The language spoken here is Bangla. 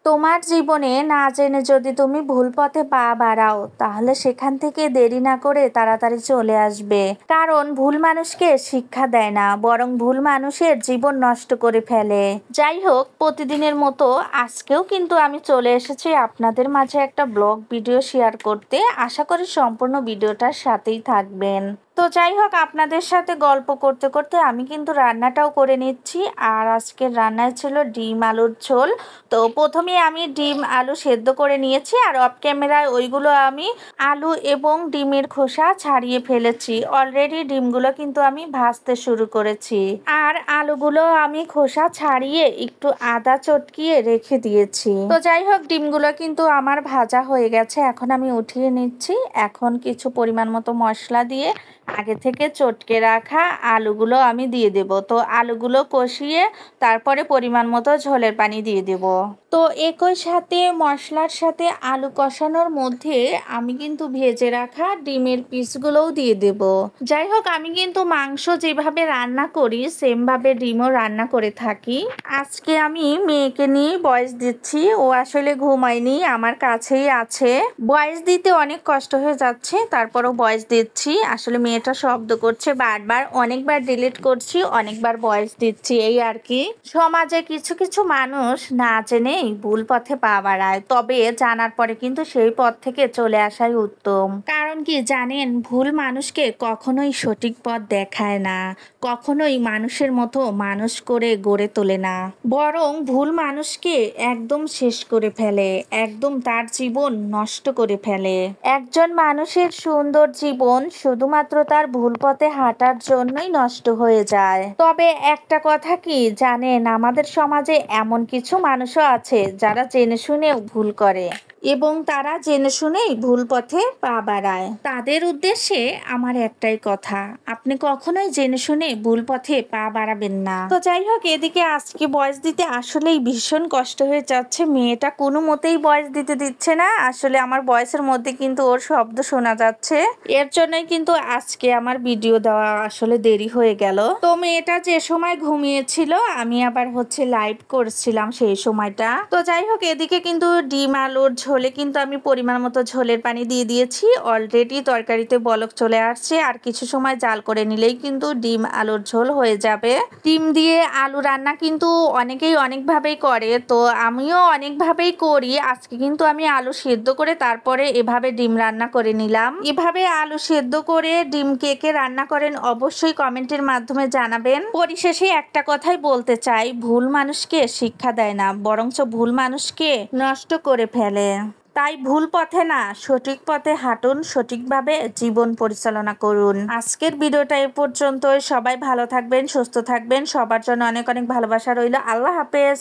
তোমার জীবনে না জেনে যদি তুমি ভুল পথে পা বাড়াও তাহলে সেখান থেকে দেরি না করে তাড়াতাড়ি চলে আসবে। কারণ ভুল মানুষকে শিক্ষা দেয় না, বরং ভুল মানুষের জীবন নষ্ট করে ফেলে। যাই হোক, প্রতিদিনের মতো আজকেও কিন্তু আমি চলে এসেছি আপনাদের মাঝে একটা ব্লগ ভিডিও শেয়ার করতে। আশা করি সম্পূর্ণ ভিডিওটার সাথেই থাকবেন। তো যাই হোক, আপনাদের সাথে গল্প করতে করতে আমি কিন্তু রান্নাটাও করে নিচ্ছি। আর আজকের রান্নায় ছিল ডিম আলুর ঝোল। তো প্রথমে আমি ডিম আলু সেদ্ধ করে নিয়েছি, আর অফ ক্যামেরায় ওইগুলো আমি আলু এবং ডিমের খোসা ছাড়িয়ে ফেলেছি। অলরেডি ডিমগুলো কিন্তু আমি ভাজতে শুরু করেছি, আর আলুগুলো আমি খোসা ছাড়িয়ে একটু আদা চটকিয়ে রেখে দিয়েছি। তো যাই হোক, ডিমগুলো কিন্তু আমার ভাজা হয়ে গেছে, এখন আমি উঠিয়ে নিচ্ছি। এখন কিছু পরিমাণ মতো মশলা দিয়ে আগে থেকে চটকে রাখা আলুগুলো আমি দিয়ে দেব। তো আলুগুলো কষিয়ে তারপরে পরিমাণ মতো ঝোলের পানি দিয়ে দেব। তো একই সাথে মশলার সাথে আলু কষানোর মধ্যে আমি কিন্তু ভেজে রাখা ডিমের পিসগুলোও দিয়ে দেব। যাই হোক, আমি কিন্তু মাংস যেভাবে রান্না করি সেমভাবে ডিমও রান্না করে থাকি। আজকে আমি মেয়েকে নিয়ে ভয়েস দিচ্ছি, ও আসলে ঘুমায়নি, আমার কাছেই আছে। ভয়েস দিতে অনেক কষ্ট হয়ে যাচ্ছে, তারপরও ভয়েস দিচ্ছি। আসলে মেয়েটা শব্দ করছে বারবার, অনেকবার ডিলিট করছি, অনেকবার ভয়েস দিচ্ছি, এই আর কি। সমাজে কিছু কিছু মানুষ না জেনেই ভুল পথে পা বাড়ায়, তবে জানার পরে কিন্তু সেই পথ থেকে চলে আসাই উত্তম। কারণ কি জানেন, ভুল মানুষকে কখনোই সঠিক পথ দেখায় না, কখনোই মানুষের মতো মানুষ করে গড়ে তোলে না, বরং ভুল মানুষকে একদম শেষ করে ফেলে, একদম তার জীবন নষ্ট করে ফেলে। একজন মানুষের সুন্দর জীবন শুধুমাত্র তার ভুল পথে হাঁটার জন্যই নষ্ট হয়ে যায়। তবে একটা কথা কি জানেন, আমাদের সমাজে এমন কিছু মানুষও আছে যারা জেনে শুনেও ভুল করে, এবং তারা জেনে শুনেই ভুল পথে পা বাড়ায়। তাদের উদ্দেশ্যে আমার একটাই কথা, আপনি কখনোই জেনে শুনে ভুল পথে পা বাড়াবেন না। তো যাই হোক, এদিকে আজকে ভয়েস দিতে আসলেই ভীষণ কষ্ট হয়ে যাচ্ছে। মেয়েটা কোনো মতেই ভয়েস দিতে দিচ্ছে না। আসলে আমার ভয়েসের মধ্যে কিন্তু ওর শব্দ শোনা যাচ্ছে, এর জন্যই কিন্তু আজকে আমার ভিডিও দেওয়া আসলে দেরি হয়ে গেল। তো মেয়েটা যে সময় ঘুমিয়েছিল আমি আবার লাইভ করছিলাম সেই সময়টা। তো যাই হোক, এদিকে কিন্তু ডিম আলুর ঝোলে কিন্তু আমি পরিমাণ মতো ঝোলের পানি দিয়ে দিয়েছি। অলরেডি তরকারিতে বলক চলে আসছে, আর কিছু সময় জাল করে নিলেই কিন্তু ডিম আলুর ঝোল হয়ে যাবে। ডিম দিয়ে আলু রান্না কিন্তু অনেকেই অনেকভাবেই করে, তো আমিও অনেকভাবেই করি। আজকে কিন্তু আমি আলু সেদ্ধ করে তারপরে এভাবে ডিম রান্না করে নিলাম। এভাবে আলু সেদ্ধ করে ডিম কে কে রান্না করেন অবশ্যই কমেন্টের মাধ্যমে জানাবেন। পরিশেষে একটা কথাই বলতে চাই, ভুল মানুষকে শিক্ষা দেয় না, বরঞ্চ ভুল মানুষকে নষ্ট করে ফেলে। তাই ভুল পথে না, সঠিক পথে হাঁটুন, সঠিকভাবে জীবন পরিচালনা করুন। আজকের ভিডিওটা এ পর্যন্তই। সবাই ভালো থাকবেন, সুস্থ থাকবেন, সবার জন্য অনেক অনেক ভালোবাসা রইল। আল্লাহ হাফেজ।